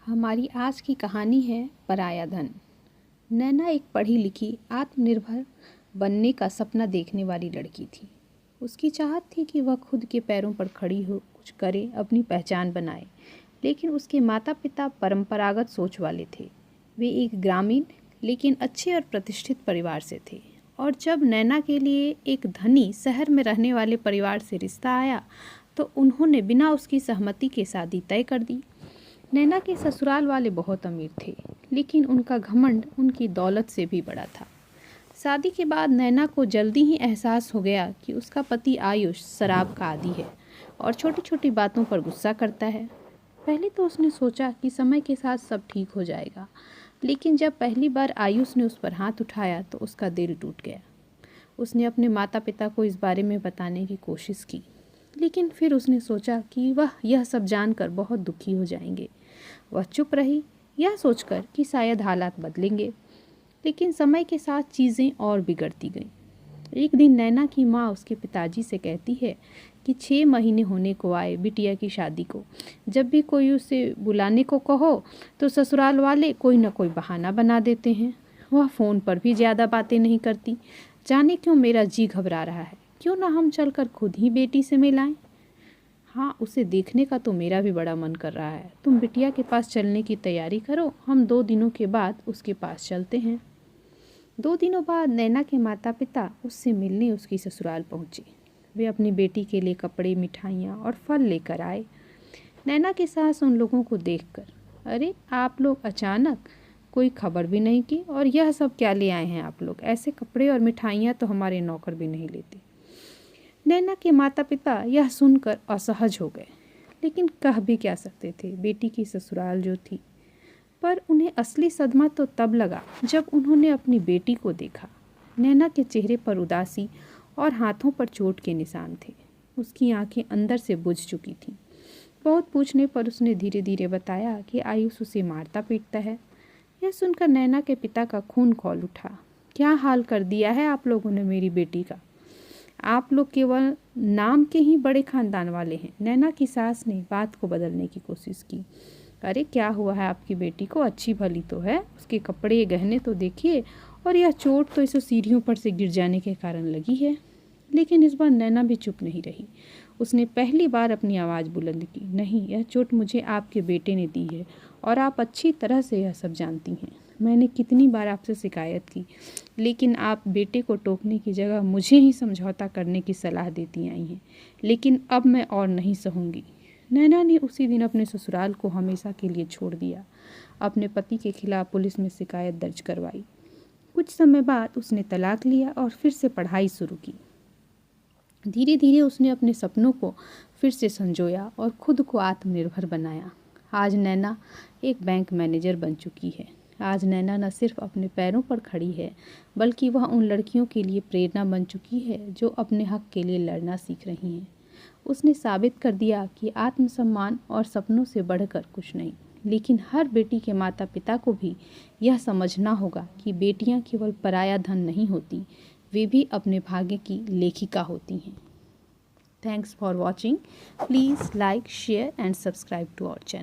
हमारी आज की कहानी है पराया धन। नैना एक पढ़ी लिखी आत्मनिर्भर बनने का सपना देखने वाली लड़की थी। उसकी चाहत थी कि वह खुद के पैरों पर खड़ी हो, कुछ करे, अपनी पहचान बनाए। लेकिन उसके माता पिता परंपरागत सोच वाले थे। वे एक ग्रामीण लेकिन अच्छे और प्रतिष्ठित परिवार से थे। और जब नैना के लिए एक धनी शहर में रहने वाले परिवार से रिश्ता आया तो उन्होंने बिना उसकी सहमति के शादी तय कर दी। नैना के ससुराल वाले बहुत अमीर थे, लेकिन उनका घमंड उनकी दौलत से भी बड़ा था। शादी के बाद नैना को जल्दी ही एहसास हो गया कि उसका पति आयुष शराब का आदी है और छोटी छोटी बातों पर गुस्सा करता है। पहले तो उसने सोचा कि समय के साथ सब ठीक हो जाएगा, लेकिन जब पहली बार आयुष ने उस पर हाथ उठाया तो उसका दिल टूट गया। उसने अपने माता पिता को इस बारे में बताने की कोशिश की, लेकिन फिर उसने सोचा कि वह यह सब जानकर बहुत दुखी हो जाएंगे। वह चुप रही, यह सोचकर कि शायद हालात बदलेंगे। लेकिन समय के साथ चीज़ें और बिगड़ती गईं। एक दिन नैना की माँ उसके पिताजी से कहती है कि 6 महीने होने को आए बिटिया की शादी को। जब भी कोई उसे बुलाने को कहो तो ससुराल वाले कोई न कोई बहाना बना देते हैं। वह फ़ोन पर भी ज़्यादा बातें नहीं करती। जाने क्यों मेरा जी घबरा रहा है। क्यों ना हम चलकर खुद ही बेटी से मिलाएं। हाँ, उसे देखने का तो मेरा भी बड़ा मन कर रहा है। तुम बिटिया के पास चलने की तैयारी करो, हम 2 दिनों के बाद उसके पास चलते हैं। 2 दिनों बाद नैना के माता पिता उससे मिलने उसकी ससुराल पहुँचे। वे अपनी बेटी के लिए कपड़े, मिठाइयाँ और फल लेकर आए। नैना की सास उन लोगों को देखकर, अरे आप लोग अचानक, कोई खबर भी नहीं की, और यह सब क्या ले आए हैं आप लोग? ऐसे कपड़े और मिठाइयाँ तो हमारे नौकर भी नहीं लेते। नैना के माता पिता यह सुनकर असहज हो गए, लेकिन कह भी क्या सकते थे, बेटी की ससुराल जो थी। पर उन्हें असली सदमा तो तब लगा जब उन्होंने अपनी बेटी को देखा। नैना के चेहरे पर उदासी और हाथों पर चोट के निशान थे। उसकी आंखें अंदर से बुझ चुकी थीं। बहुत पूछने पर उसने धीरे धीरे बताया कि आयुष उसे मारता पीटता है। यह सुनकर नैना के पिता का खून खौल उठा। क्या हाल कर दिया है आप लोगों ने मेरी बेटी का। आप लोग केवल नाम के ही बड़े खानदान वाले हैं। नैना की सास ने बात को बदलने की कोशिश की। अरे क्या हुआ है आपकी बेटी को? अच्छी भली तो है, उसके कपड़े गहने तो देखिए, और यह चोट तो इसे सीढ़ियों पर से गिर जाने के कारण लगी है। लेकिन इस बार नैना भी चुप नहीं रही। उसने पहली बार अपनी आवाज़ बुलंद की। नहीं, यह चोट मुझे आपके बेटे ने दी है और आप अच्छी तरह से यह सब जानती हैं। मैंने कितनी बार आपसे शिकायत की, लेकिन आप बेटे को टोकने की जगह मुझे ही समझौता करने की सलाह देती आई हैं। लेकिन अब मैं और नहीं सहूँगी। नैना ने उसी दिन अपने ससुराल को हमेशा के लिए छोड़ दिया। अपने पति के खिलाफ पुलिस में शिकायत दर्ज करवाई। कुछ समय बाद उसने तलाक लिया और फिर से पढ़ाई शुरू की। धीरे धीरे उसने अपने सपनों को फिर से संजोया और खुद को आत्मनिर्भर बनाया। आज नैना एक बैंक मैनेजर बन चुकी है। आज नैना न सिर्फ अपने पैरों पर खड़ी है, बल्कि वह उन लड़कियों के लिए प्रेरणा बन चुकी है जो अपने हक के लिए लड़ना सीख रही हैं। उसने साबित कर दिया कि आत्मसम्मान और सपनों से बढ़कर कुछ नहीं। लेकिन हर बेटी के माता पिता को भी यह समझना होगा कि बेटियां केवल पराया धन नहीं होती, वे भी अपने भाग्य की लेखिका होती हैं। Thanks for watching. Please like, share and subscribe to our channel.